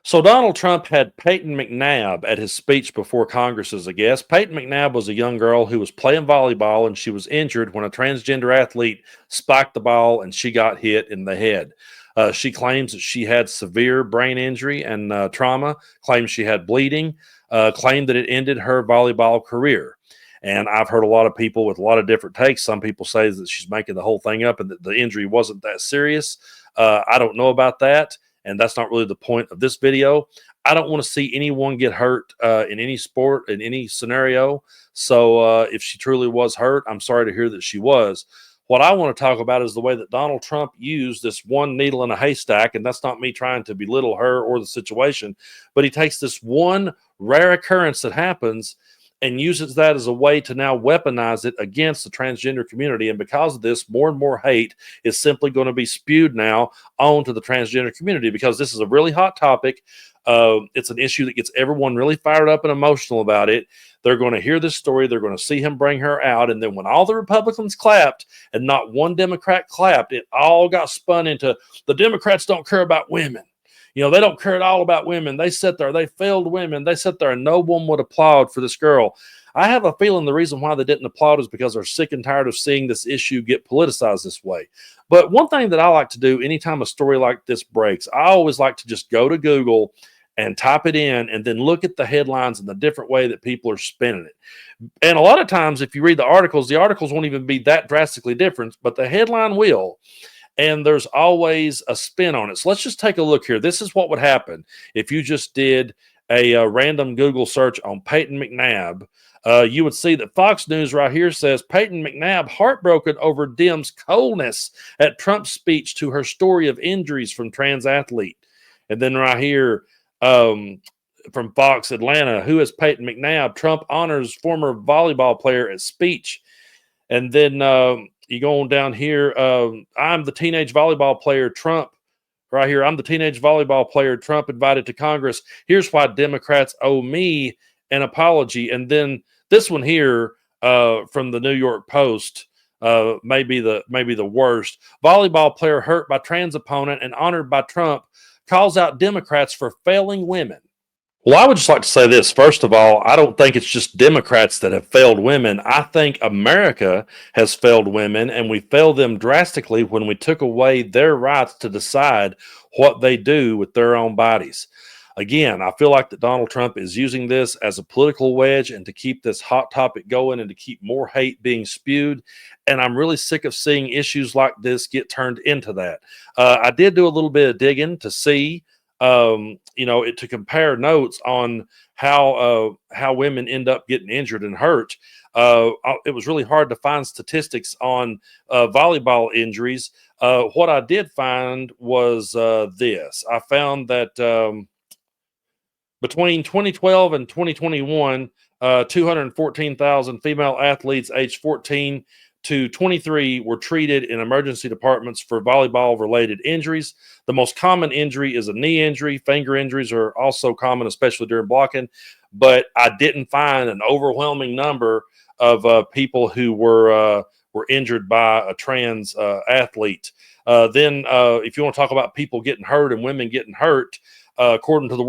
So Donald Trump had Peyton McNabb at his speech before Congress as a guest. Peyton McNabb was a young girl who was playing volleyball and she was injured when a transgender athlete spiked the ball and she got hit in the head. She claims that she had severe brain injury and trauma, claims she had bleeding, claimed that it ended her volleyball career. And I've heard a lot of people with a lot of different takes. Some people say that she's making the whole thing up and that the injury wasn't that serious. I don't know about that, and that's not really the point of this video. I don't want to see anyone get hurt in any sport, in any scenario. So if she truly was hurt, I'm sorry to hear that she was. What I want to talk about is the way that Donald Trump used this one needle in a haystack, and that's not me trying to belittle her or the situation, but he takes this one rare occurrence that happens and uses that as a way to now weaponize it against the transgender community. And because of this, more and more hate is simply going to be spewed now onto the transgender community because this is a really hot topic. It's an issue that gets everyone really fired up and emotional about it. They're going to hear this story. They're going to see him bring her out. And then when all the Republicans clapped and not one Democrat clapped, it all got spun into the Democrats don't care about women. You know, they don't care at all about women. They sit there, they failed women. They sit there and no one would applaud for this girl. I have a feeling the reason why they didn't applaud is because they're sick and tired of seeing this issue get politicized this way. But one thing that I like to do anytime a story like this breaks, I always like to just go to Google and type it in and then look at the headlines and the different way that people are spinning it. And a lot of times, if you read the articles won't even be that drastically different, but the headline will. And there's always a spin on it. So let's just take a look here. This is what would happen if you just did a random Google search on Peyton McNabb. You would see that Fox News right here says Peyton McNabb heartbroken over Dem's coldness at Trump's speech to her story of injuries from trans athlete. And then right here from Fox Atlanta, who is Peyton McNabb? Trump honors former volleyball player at speech. And then you go on down here. I'm the teenage volleyball player Trump. Right here, I'm the teenage volleyball player Trump invited to Congress. Here's why Democrats owe me an apology. And then this one here from the New York Post may be the worst. Volleyball player hurt by trans opponent and honored by Trump calls out Democrats for failing women. Well, I would just like to say this. First of all, I don't think it's just Democrats that have failed women. I think America has failed women, and we failed them drastically when we took away their rights to decide what they do with their own bodies. Again, I feel like that Donald Trump is using this as a political wedge and to keep this hot topic going and to keep more hate being spewed. And I'm really sick of seeing issues like this get turned into that. I did do a little bit of digging to see to compare notes on how women end up getting injured and hurt. It was really hard to find statistics on volleyball injuries. What I did find was this. I found that between 2012 and 2021, 214,000 female athletes aged 14 to 23 were treated in emergency departments for volleyball related injuries. The most common injury is a knee injury. Finger injuries are also common, especially during blocking. But I didn't find an overwhelming number of people who were injured by a trans athlete. Then, if you want to talk about people getting hurt and women getting hurt, according to the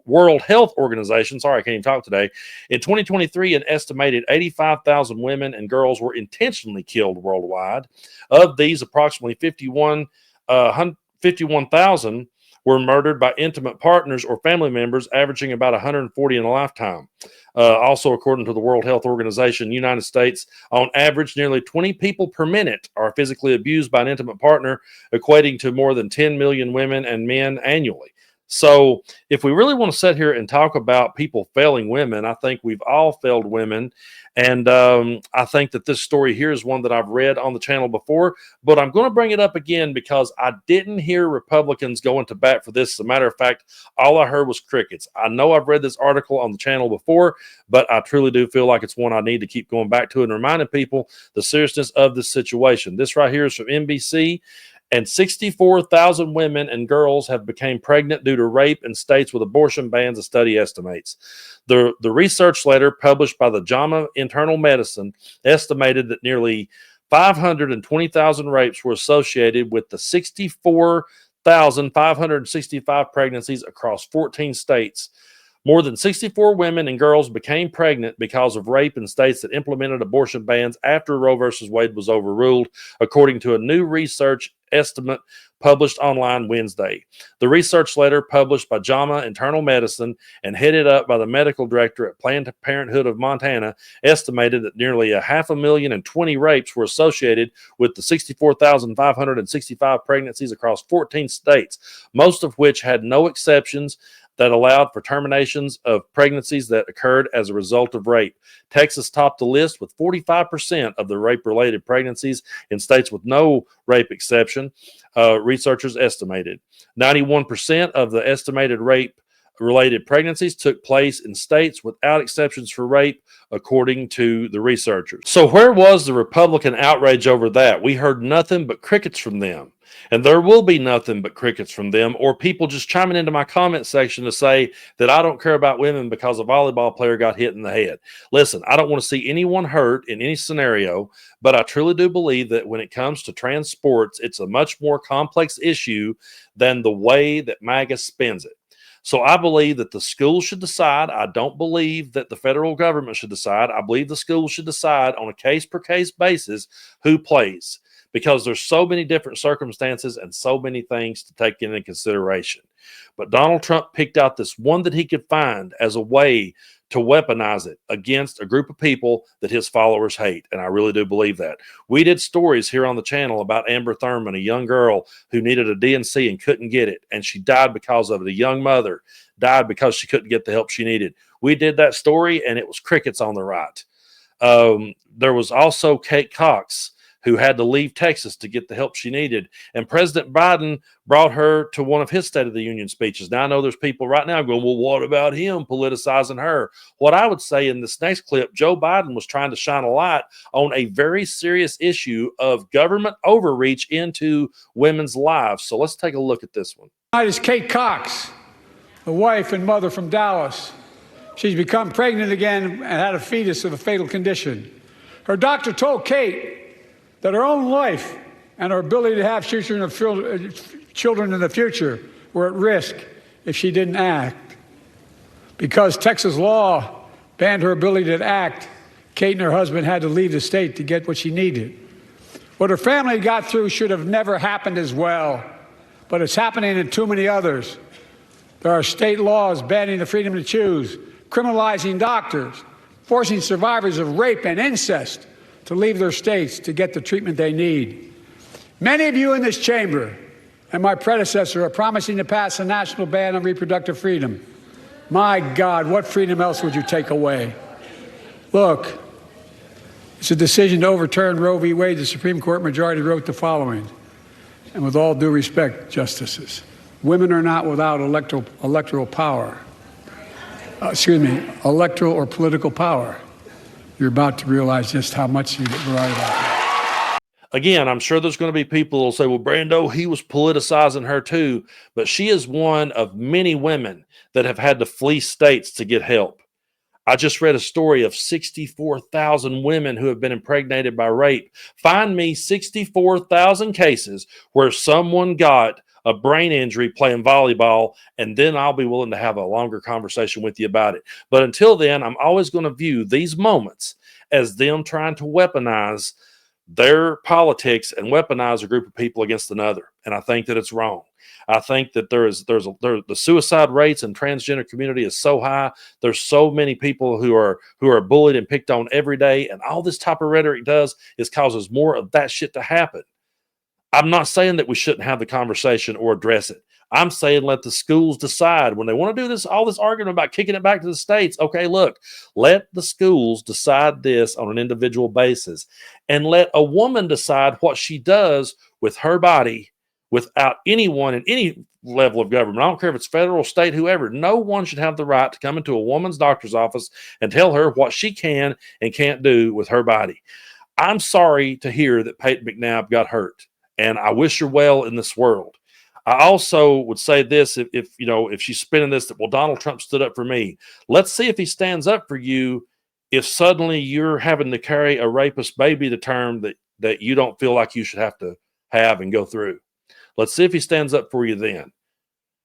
World Health Organization, sorry, I can't even talk today. In 2023, an estimated 85,000 women and girls were intentionally killed worldwide. Of these, approximately 51,000 were murdered by intimate partners or family members, averaging about 140 in a lifetime. Also, according to the World Health Organization, United States, on average, nearly 20 people per minute are physically abused by an intimate partner, equating to more than 10 million women and men annually. So if we really want to sit here and talk about people failing women, I think we've all failed women. And I think that this story here is one that I've read on the channel before, but I'm going to bring it up again because I didn't hear Republicans going to bat for this. As a matter of fact, all I heard was crickets. I know I've read this article on the channel before, but I truly do feel like it's one I need to keep going back to and reminding people the seriousness of this situation. This right here is from NBC. And 64,000 women and girls have become pregnant due to rape in states with abortion bans, the study estimates. The research letter published by the JAMA Internal Medicine estimated that nearly 520,000 rapes were associated with the 64 64,565 pregnancies across 14 states. More than 64 women and girls became pregnant because of rape in states that implemented abortion bans after Roe versus Wade was overruled, according to a new research estimate published online Wednesday. The research letter, published by JAMA Internal Medicine and headed up by the medical director at Planned Parenthood of Montana, estimated that nearly 520,020 rapes were associated with the 64,565 pregnancies across 14 states, most of which had no exceptions that allowed for terminations of pregnancies that occurred as a result of rape. Texas topped the list with 45% of the rape-related pregnancies in states with no rape exception, researchers estimated. 91% of the estimated rape-related pregnancies took place in states without exceptions for rape, according to the researchers. So where was the Republican outrage over that? We heard nothing but crickets from them. And there will be nothing but crickets from them, or people just chiming into my comment section to say that I don't care about women because a volleyball player got hit in the head. Listen, I don't want to see anyone hurt in any scenario, but I truly do believe that when it comes to trans sports, it's a much more complex issue than the way that MAGA spins it. So I believe that the schools should decide. I don't believe that the federal government should decide. I believe the schools should decide on a case-per-case basis who plays, because there's so many different circumstances and so many things to take into consideration. But Donald Trump picked out this one that he could find as a way to weaponize it against a group of people that his followers hate. And I really do believe that. We did stories here on the channel about Amber Thurman, a young girl who needed a DNC and couldn't get it, and she died because of it. A young mother died because she couldn't get the help she needed. We did that story, and it was crickets on the right. There was also Kate Cox, who had to leave Texas to get the help she needed. And President Biden brought her to one of his State of the Union speeches. Now, I know there's people right now going, well, what about him politicizing her? What I would say in this next clip, Joe Biden was trying to shine a light on a very serious issue of government overreach into women's lives. So let's take a look at this one. Tonight is Kate Cox, a wife and mother from Dallas. She's become pregnant again and had a fetus of a fatal condition. Her doctor told Kate that her own life and her ability to have children in the future were at risk if she didn't act. Because Texas law banned her ability to act, Kate and her husband had to leave the state to get what she needed. What her family got through should have never happened as well, but it's happening in too many others. There are state laws banning the freedom to choose, criminalizing doctors, forcing survivors of rape and incest to leave their states to get the treatment they need. Many of you in this chamber and my predecessor are promising to pass a national ban on reproductive freedom. My God, what freedom else would you take away? Look, it's a decision to overturn Roe v. Wade. The Supreme Court majority wrote the following, and with all due respect, justices, women are not without electoral power. Electoral or political power. You're about to realize just how much you're right about that. Again, I'm sure there's going to be people who will say, well, Brando, he was politicizing her too. But she is one of many women that have had to flee states to get help. I just read a story of 64,000 women who have been impregnated by rape. Find me 64,000 cases where someone got a brain injury playing volleyball, and then I'll be willing to have a longer conversation with you about it. But until then, I'm always going to view these moments as them trying to weaponize their politics and weaponize a group of people against another. And I think that it's wrong. I think that the suicide rates in transgender community is so high. There's so many people who are bullied and picked on every day, and all this type of rhetoric does is causes more of that shit to happen. I'm not saying that we shouldn't have the conversation or address it. I'm saying let the schools decide when they want to do this, all this argument about kicking it back to the states. Okay, look, let the schools decide this on an individual basis, and let a woman decide what she does with her body without anyone in any level of government. I don't care if it's federal, state, whoever. No one should have the right to come into a woman's doctor's office and tell her what she can and can't do with her body. I'm sorry to hear that Peyton McNabb got hurt, and I wish her well in this world. I also would say this, if she's spinning this, that, well, Donald Trump stood up for me. Let's see if he stands up for you if suddenly you're having to carry a rapist baby to term that you don't feel like you should have to have and go through. Let's see if he stands up for you then.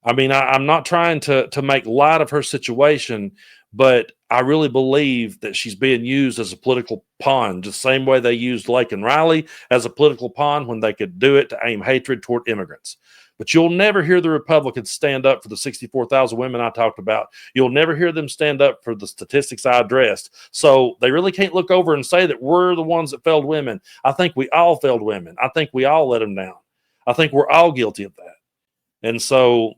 I mean, I'm not trying to make light of her situation, but I really believe that she's being used as a political pawn, the same way they used Lake and Riley as a political pawn when they could do it to aim hatred toward immigrants. But you'll never hear the Republicans stand up for the 64,000 women I talked about. You'll never hear them stand up for the statistics I addressed. So they really can't look over and say that we're the ones that failed women. I think we all failed women. I think we all let them down. I think we're all guilty of that. And so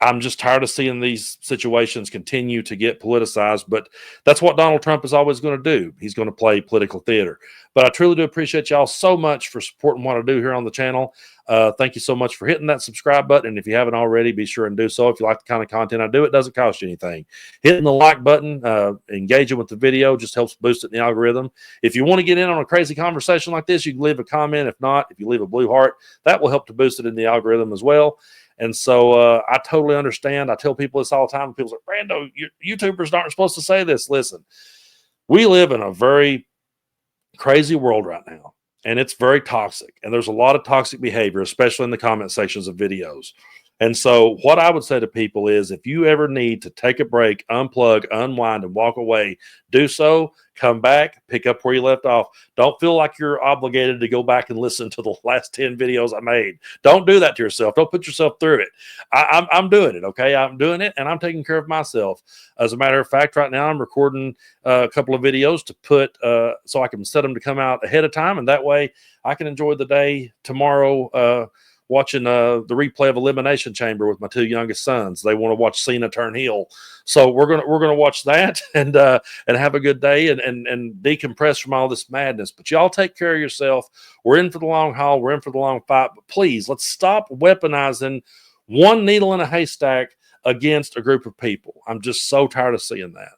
I'm just tired of seeing these situations continue to get politicized, but that's what Donald Trump is always going to do. He's going to play political theater. But I truly do appreciate y'all so much for supporting what I do here on the channel. Thank you so much for hitting that subscribe button. And if you haven't already, be sure and do so. If you like the kind of content I do, it doesn't cost you anything. Hitting the like button, engaging with the video just helps boost it in the algorithm. If you want to get in on a crazy conversation like this, you can leave a comment. If not, if you leave a blue heart, that will help to boost it in the algorithm as well. And so I totally understand. I tell people this all the time. People say, Brando, YouTubers aren't supposed to say this. Listen, we live in a very crazy world right now, and it's very toxic. And there's a lot of toxic behavior, especially in the comment sections of videos. And so what I would say to people is, if you ever need to take a break, unplug, unwind, and walk away, do so. Come back, pick up where you left off. Don't feel like you're obligated to go back and listen to the last 10 videos I made. Don't do that to yourself. Don't put yourself through it. I'm doing it, okay? I'm doing it, and I'm taking care of myself. As a matter of fact, right now I'm recording a couple of videos to put so I can set them to come out ahead of time, and that way I can enjoy the day tomorrow watching the replay of Elimination Chamber with my two youngest sons. They want to watch Cena turn heel, so we're gonna watch that and have a good day and decompress from all this madness. But y'all take care of yourself. We're in for the long haul. We're in for the long fight. But please, let's stop weaponizing one needle in a haystack against a group of people. I'm just so tired of seeing that.